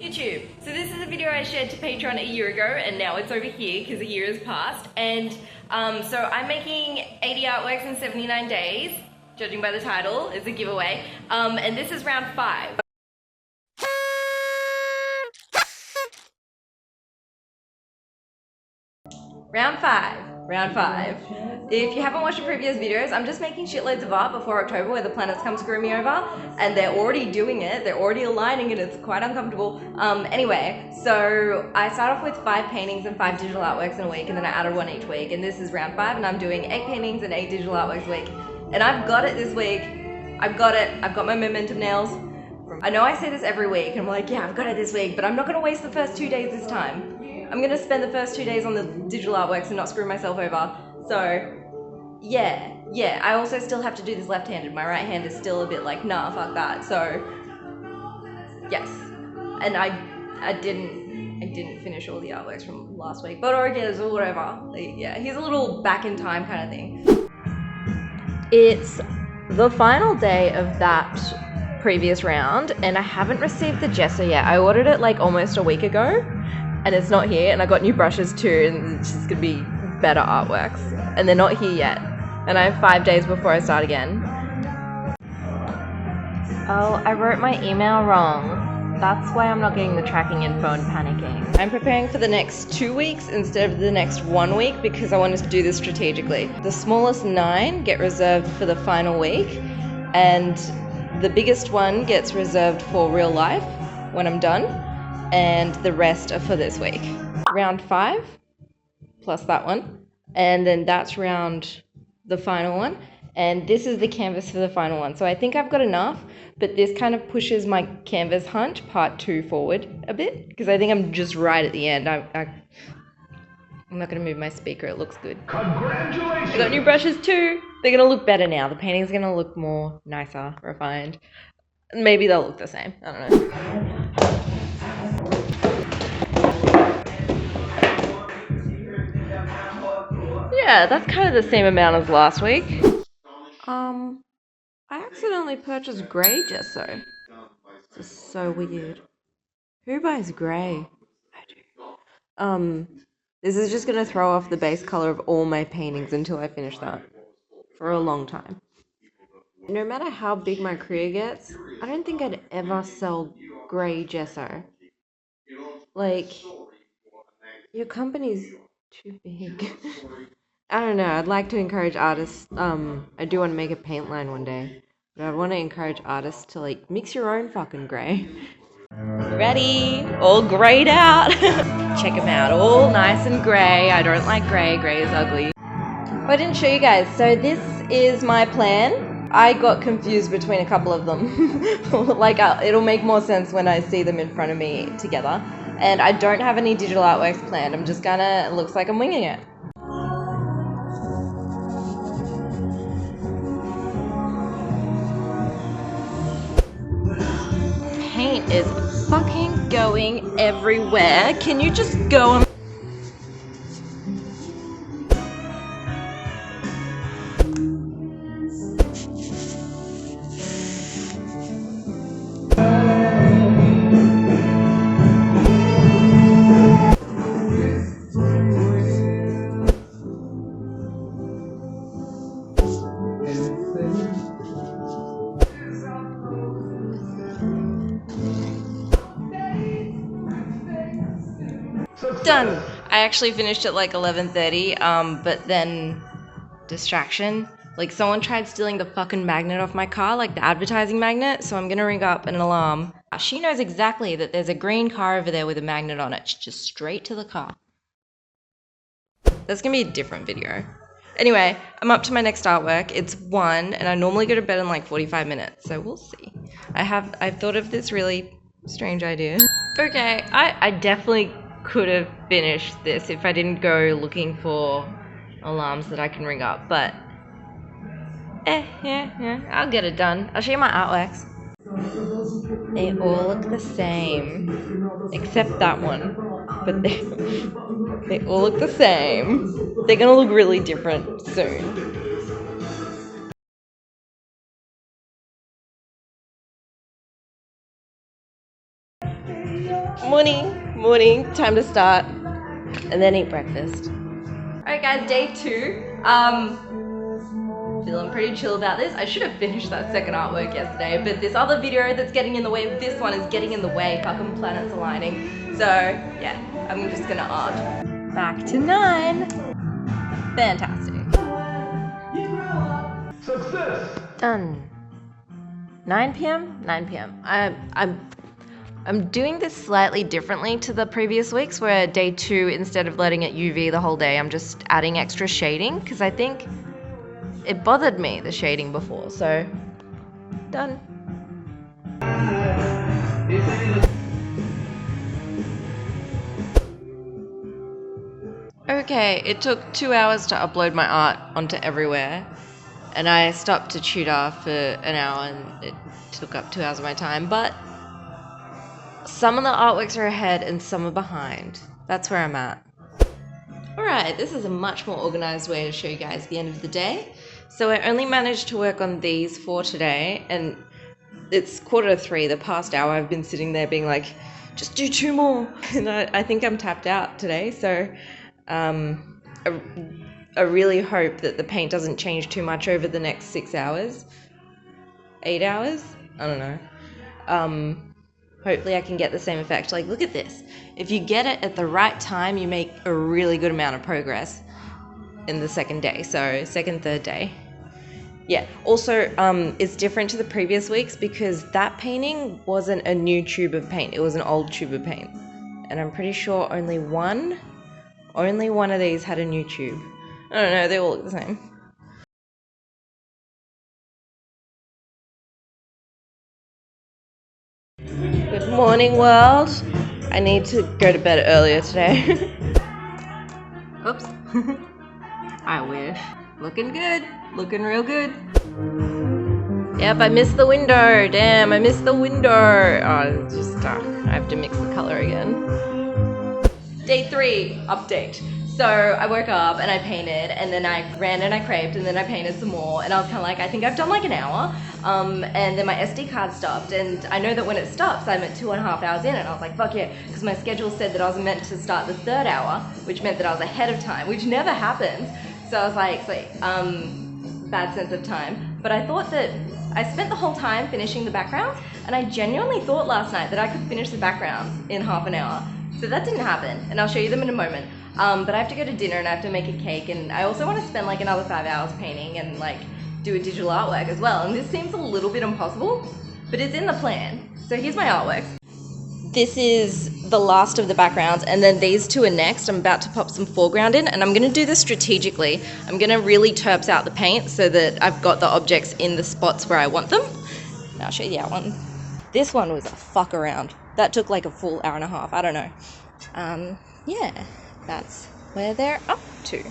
YouTube. So this is a video I shared to Patreon a year ago, and now it's over here because a year has passed. And so I'm making 80 artworks in 79 days, judging by the title. It's a giveaway. And this is round 5. Round 5. Round 5. If you haven't watched the previous videos, I'm just making shitloads of art before October where the planets come screw me over, and they're already doing it, they're already aligning, and it's quite uncomfortable. Anyway, so I start off with 5 paintings and 5 digital artworks in a week, and then I add 1 each week, and this is round 5, and I'm doing 8 paintings and 8 digital artworks a week. And I've got it this week. I've got it. I've got my momentum nails. I know I say this every week, and I'm like, yeah, I've got it this week, but I'm not gonna waste the first 2 days this time. I'm gonna spend the first 2 days on the digital artworks and not screw myself over. So, yeah, I also still have to do this left-handed. My right hand is still a bit like, nah, fuck that. So, yes. And I didn't finish all the artworks from last week, but okay, so whatever. Yeah, here's a little back in time kind of thing. It's the final day of that previous round, and I haven't received the gesso yet. I ordered it like almost a week ago, and it's not here, and I got new brushes too, and it's just gonna be better artworks, and they're not here yet, and I have 5 days before I start again. Oh, I wrote my email wrong. That's why I'm not getting the tracking info and panicking. I'm preparing for the next 2 weeks instead of the next 1 week because I wanted to do this strategically. The smallest 9 get reserved for the final week, and the biggest one gets reserved for real life when I'm done, and the rest are for this week. Round 5 plus that one, and then that's the final one, and this is the canvas for the final one. So I think I've got enough, but this kind of pushes my canvas hunt part 2 forward a bit because I think I'm just right at the end. I'm not going to move my speaker, it looks good. Congratulations! I got new brushes too. They're going to look better now. The painting's going to look more nicer, refined. Maybe they'll look the same, I don't know. Yeah, that's kind of the same amount as last week. I accidentally purchased grey gesso. This is so weird. Who buys grey? I do. This is just gonna throw off the base color of all my paintings until I finish that. For a long time. No matter how big my career gets, I don't think I'd ever sell grey gesso. Like, your company's too big. I don't know, I'd like to encourage artists, I do want to make a paint line one day, but I want to encourage artists to like mix your own fucking grey. Ready, all greyed out. Check them out, all nice and grey. I don't like grey, grey is ugly. I didn't show you guys, so this is my plan. I got confused between a couple of them. Like, it'll make more sense when I see them in front of me together. And I don't have any digital artworks planned, I'm just gonna, it looks like I'm winging it. Paint is fucking going everywhere. Can you just go and... Done. I actually finished at like 11:30, but then distraction. Like, someone tried stealing the fucking magnet off my car, like the advertising magnet, so I'm gonna ring up an alarm. She knows exactly that there's a green car over there with a magnet on it, just straight to the car. That's gonna be a different video. Anyway, I'm up to my next artwork. It's 1, and I normally go to bed in like 45 minutes, so we'll see. I've thought of this really strange idea. Okay, I definitely could have finished this if I didn't go looking for alarms that I can ring up, but yeah, I'll get it done. I'll show you my artworks. They all look the same, except that one, but they all look the same. They're gonna look really different soon. Morning, time to start. And then eat breakfast. Alright guys, day 2. Feeling pretty chill about this. I should have finished that second artwork yesterday, but this other video that's getting in the way of this one is getting in the way. Fucking planets aligning. So yeah, I'm just gonna art. Back to 9. Fantastic. Success! Done. 9 p.m? 9 p.m. I'm doing this slightly differently to the previous weeks, where day 2, instead of letting it UV the whole day, I'm just adding extra shading, because I think it bothered me, the shading before, so done. Okay, it took 2 hours to upload my art onto everywhere, and I stopped to tutor for an hour, and it took up 2 hours of my time, but some of the artworks are ahead and some are behind. That's where I'm at. Alright, this is a much more organized way to show you guys the end of the day. So I only managed to work on these 4 today, and it's 2:45. The past hour I've been sitting there being like, just do 2 more. And I think I'm tapped out today, so I really hope that the paint doesn't change too much over the next 6 hours. 8 hours? I don't know. Hopefully I can get the same effect. Like, look at this. If you get it at the right time, you make a really good amount of progress in the second day. So second, third day. Yeah. Also, it's different to the previous weeks because that painting wasn't a new tube of paint. It was an old tube of paint. And I'm pretty sure only one of these had a new tube. I don't know, they all look the same. Good morning, world. I need to go to bed earlier today. Oops. I wish. Looking good. Looking real good. Yep, I missed the window. Damn, I missed the window. Oh, just, I have to mix the color again. Day 3, update. So I woke up and I painted, and then I ran and I craved, and then I painted some more, and I was kind of like, I think I've done like an hour, and then my SD card stopped, and I know that when it stops, I'm at 2.5 hours in, and I was like, fuck yeah, because my schedule said that I was meant to start the 3rd hour, which meant that I was ahead of time, which never happens. So I was like, bad sense of time. But I thought that I spent the whole time finishing the backgrounds, and I genuinely thought last night that I could finish the backgrounds in half an hour. So that didn't happen, and I'll show you them in a moment. But I have to go to dinner and I have to make a cake, and I also want to spend like another 5 hours painting and like do a digital artwork as well. And this seems a little bit impossible, but it's in the plan. So here's my artworks. This is the last of the backgrounds, and then these 2 are next. I'm about to pop some foreground in, and I'm going to do this strategically. I'm going to really terps out the paint so that I've got the objects in the spots where I want them. Now I'll show you the outline. This one was a fuck around. That took like a full hour and a half. I don't know. Yeah, that's where they're up to.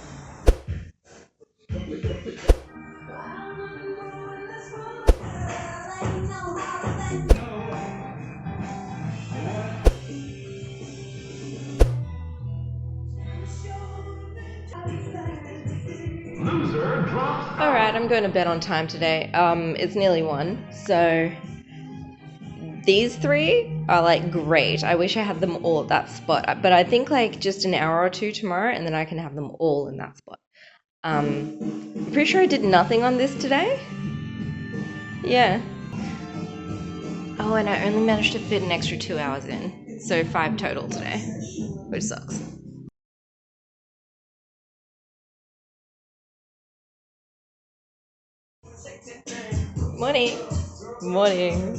Alright, I'm going to bed on time today. It's nearly 1, so these 3 are like great. I wish I had them all at that spot, but I think like just an hour or 2 tomorrow, and then I can have them all in that spot. I'm pretty sure I did nothing on this today. Yeah. Oh, and I only managed to fit an extra 2 hours in, so 5 total today, which sucks. Morning. Morning.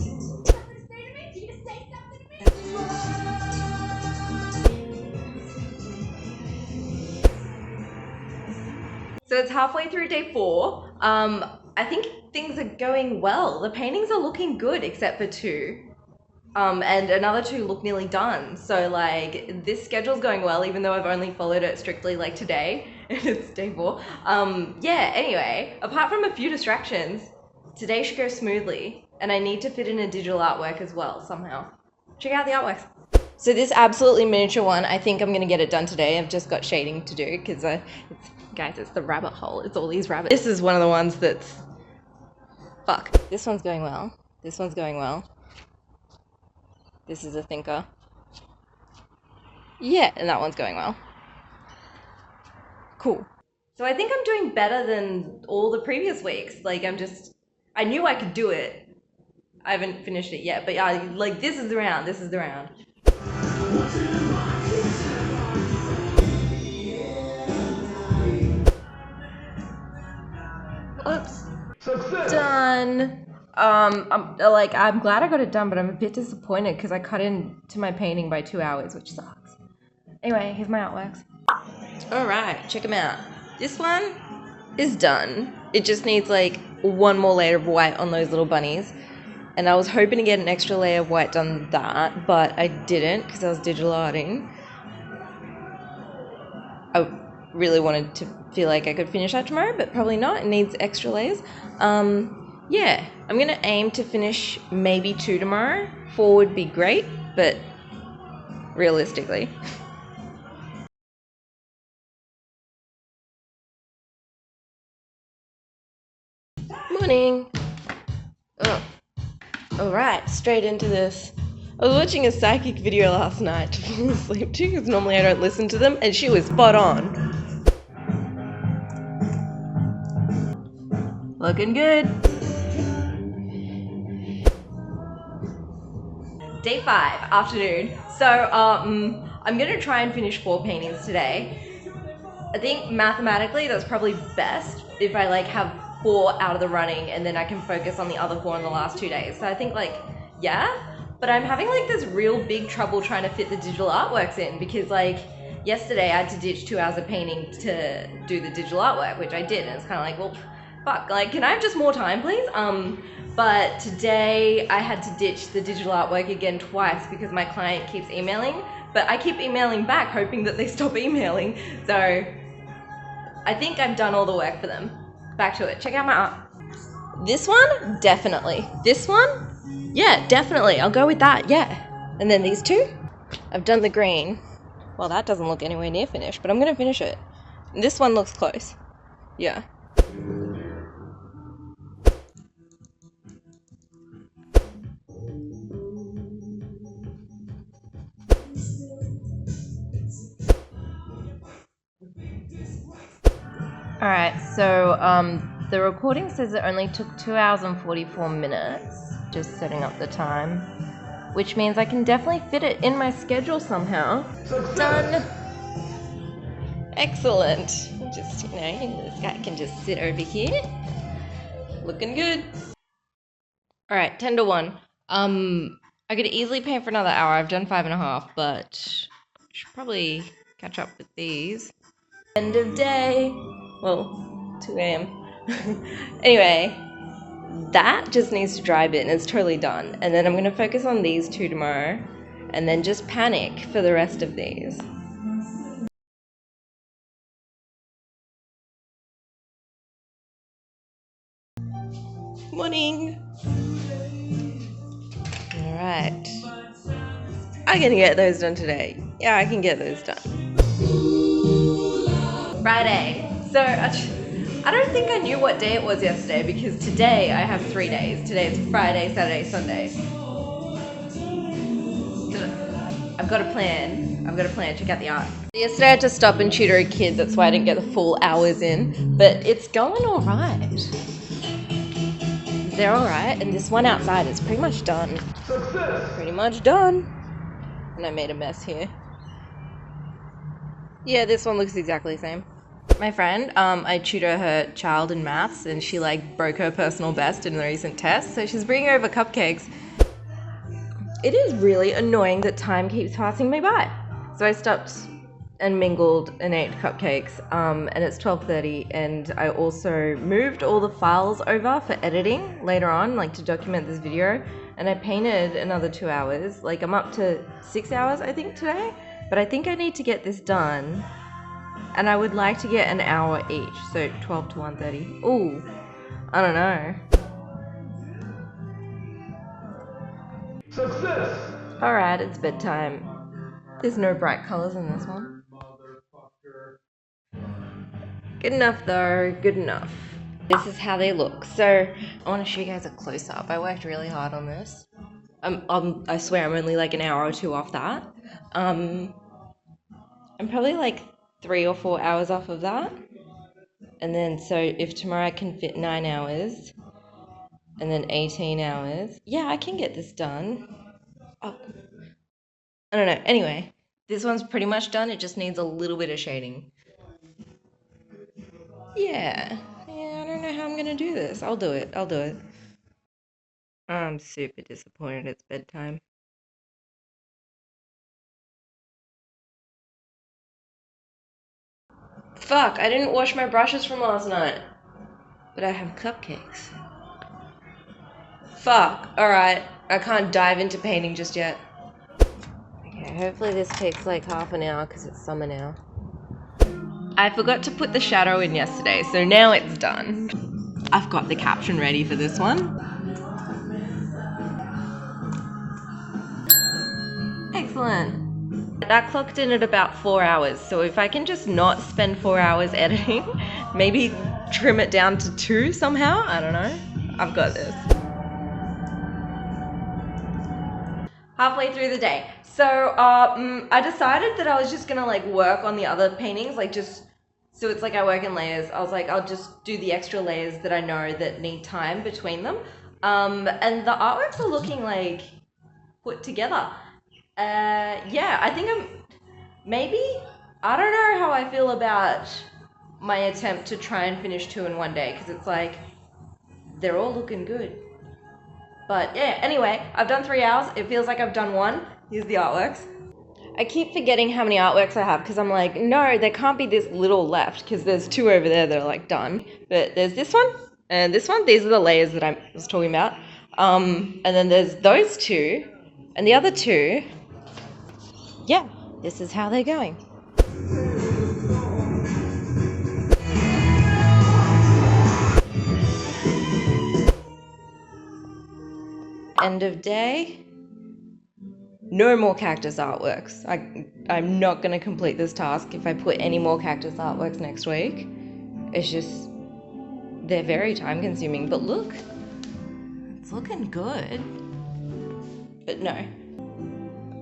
So it's halfway through day 4. I think things are going well. The paintings are looking good except for 2. And another 2 look nearly done. So like this schedule's going well, even though I've only followed it strictly like today and it's day 4. Yeah, anyway, apart from a few distractions, today should go smoothly, and I need to fit in a digital artwork as well somehow. Check out the artworks. So this absolutely miniature one, I think I'm gonna get it done today. I've just got shading to do because guys, it's the rabbit hole. It's all these rabbits. This is one of the ones that's fuck. This one's going well. This one's going well. This is a thinker. Yeah, and that one's going well. Cool. So I think I'm doing better than all the previous weeks. Like I knew I could do it. I haven't finished it yet, but yeah, like this is the round. This is the round. Oops. Success. Done. I'm glad I got it done, but I'm a bit disappointed because I cut into my painting by 2 hours, which sucks. Anyway, here's my artworks. All right, check them out. This one is done. It just needs like one more layer of white on those little bunnies. And I was hoping to get an extra layer of white done that, but I didn't because I was digital arting. I really wanted to feel like I could finish that tomorrow, but probably not. It needs extra layers. Yeah, I'm gonna aim to finish maybe 2 tomorrow. 4 would be great, but realistically. Morning. Oh. All right, straight into this. I was watching a psychic video last night to fall asleep to because normally I don't listen to them, and she was spot on. Looking good. Day 5, afternoon. So, I'm gonna try and finish 4 paintings today. I think mathematically that's probably best if I like have 4 out of the running and then I can focus on the other 4 in the last 2 days. So I think like, yeah, but I'm having like this real big trouble trying to fit the digital artworks in because like yesterday I had to ditch 2 hours of painting to do the digital artwork, which I did, and it's kind of like, well, fuck, like, can I have just more time, please? But today I had to ditch the digital artwork again twice because my client keeps emailing, but I keep emailing back hoping that they stop emailing. So I think I've done all the work for them. Back to it. Check out my art. This one, definitely. This one, yeah, definitely. I'll go with that, yeah. And then these 2, I've done the green. Well, that doesn't look anywhere near finished, but I'm gonna finish it. And this one looks close. Yeah. Alright, so the recording says it only took 2 hours and 44 minutes, just setting up the time, which means I can definitely fit it in my schedule somehow. Done! Excellent! Just, this guy can just sit over here. Looking good. Alright, 10 to 1. I could easily paint for another hour. I've done 5.5, but should probably catch up with these. End of day. Well, 2 a.m. Anyway, that just needs to dry a bit and it's totally done. And then I'm going to focus on these 2 tomorrow and then just panic for the rest of these. Morning. All right. I can get those done today. Yeah, I can get those done. Friday. So I don't think I knew what day it was yesterday because today I have 3 days. Today is Friday, Saturday, Sunday. I've got a plan. Check out the art. Yesterday I had to stop and tutor a kid. That's why I didn't get the full hours in. But it's going all right. They're all right. And this one outside is pretty much done. Success. Pretty much done. And I made a mess here. Yeah, this one looks exactly the same. My friend, I tutor her child in maths and she like broke her personal best in the recent test. So she's bringing over cupcakes. It is really annoying that time keeps passing me by. So I stopped and mingled and ate cupcakes, and it's 12:30, and I also moved all the files over for editing later on, like to document this video, and I painted another 2 hours. Like I'm up to 6 hours, I think, today, but I think I need to get this done, and I would like to get an hour each, so 12 to 1:30. Ooh, I don't know. Success! Alright, it's bedtime. There's no bright colors in this one. Good enough though, good enough. This is how they look. So, I want to show you guys a close-up. I worked really hard on this. I swear I'm only like an hour or 2 off that. I'm probably like 3 or 4 hours off of that. And then, so if tomorrow I can fit 9 hours, and then 18 hours, yeah, I can get this done. Oh, I don't know. Anyway, this one's pretty much done. It just needs a little bit of shading. Yeah, I don't know how I'm gonna do this. I'll do it. I'm super disappointed it's bedtime. Fuck, I didn't wash my brushes from last night. But I have cupcakes. Fuck, alright. I can't dive into painting just yet. Okay, hopefully this takes like half an hour because it's summer now. I forgot to put the shadow in yesterday, so now it's done. I've got the caption ready for this one. Excellent. That clocked in at about 4 hours, so if I can just not spend 4 hours editing, maybe trim it down to 2 somehow, I don't know. I've got this. Halfway through the day. So I decided that I was just gonna like work on the other paintings, like just so it's like I work in layers. I was like, I'll just do the extra layers that I know that need time between them. And the artworks are looking like put together. Yeah, I think I don't know how I feel about my attempt to try and finish 2 in one day, because it's like they're all looking good. But yeah, anyway, I've done 3 hours. It feels like I've done 1. Here's the artworks. I keep forgetting how many artworks I have because I'm like, no, there can't be this little left because there's 2 over there that are like done. But there's this one and this one. These are the layers that I was talking about. And then there's those 2 and the other 2. Yeah, this is how they're going. End of day. No more cactus artworks. I'm not going to complete this task if I put any more cactus artworks next week. It's just, they're very time consuming. But look, it's looking good. But no,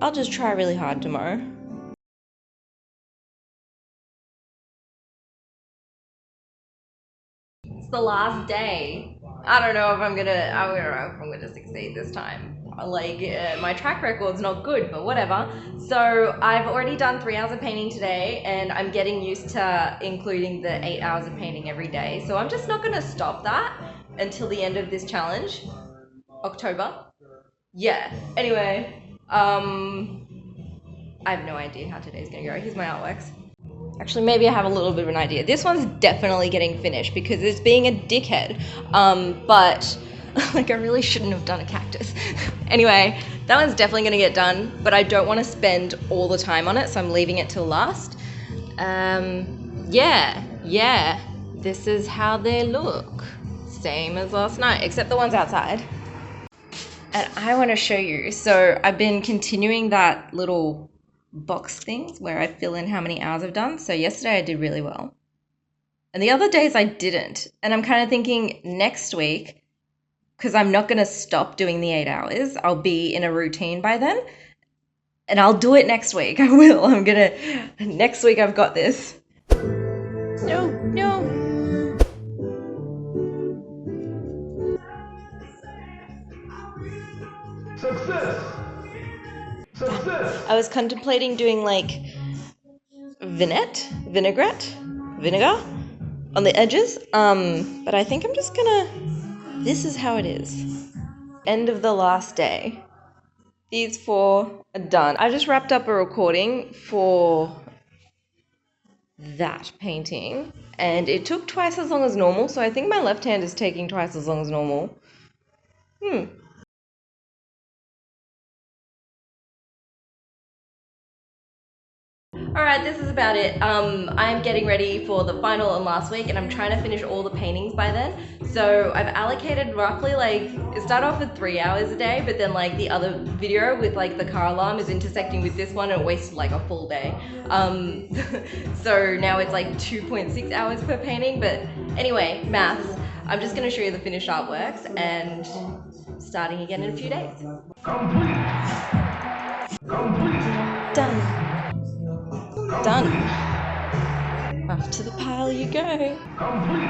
I'll just try really hard tomorrow. It's the last day. I don't know if I'm gonna succeed this time. Like, my track record's not good, but whatever. So I've already done 3 hours of painting today, and I'm getting used to including the 8 hours of painting every day. So I'm just not gonna stop that until the end of this challenge, October. Yeah. Anyway, I have no idea how today's gonna go. Here's my artworks. Actually, maybe I have a little bit of an idea. This one's definitely getting finished because it's being a dickhead. But like, I really shouldn't have done a cactus. Anyway, that one's definitely gonna get done, but I don't want to spend all the time on it, so I'm leaving it till last. Yeah, this is how they look. Same as last night, except the ones outside. And I want to show you. So I've been continuing that little box things where I fill in how many hours I've done. So yesterday I did really well. And the other days I didn't. And I'm kind of thinking next week, because I'm not going to stop doing the 8 hours, I'll be in a routine by then. And I'll do it next week. I will. Next week I've got this. No. Success! I was contemplating doing like vinegar on the edges. But I think I'm just gonna, this is how it is. End of the last day. These 4 are done. I just wrapped up a recording for that painting and it took twice as long as normal. So I think my left hand is taking twice as long as normal. Alright, this is about it. I'm getting ready for the final and last week and I'm trying to finish all the paintings by then. So I've allocated roughly like, it started off with 3 hours a day, but then like the other video with like the car alarm is intersecting with this one and it wasted like a full day. So now it's like 2.6 hours per painting, but anyway, maths. I'm just gonna show you the finished artworks and starting again in a few days. Complete. Done. Done. Off to the pile you go. Complete.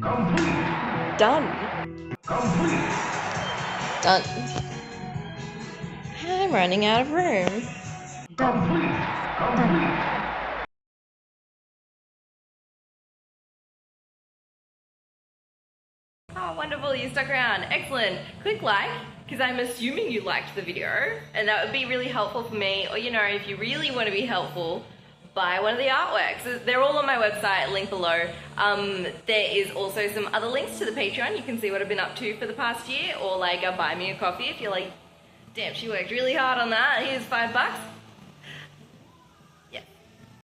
Complete. Done. Complete. Done. I'm running out of room. Complete. Complete. Oh, wonderful, you stuck around. Excellent. Click like, because I'm assuming you liked the video, and that would be really helpful for me. Or, you know, if you really want to be helpful, buy one of the artworks. They're all on my website, link below. There is also some other links to the Patreon. You can see what I've been up to for the past year, or like buy me a coffee if you're like, damn, she worked really hard on that. Here's $5.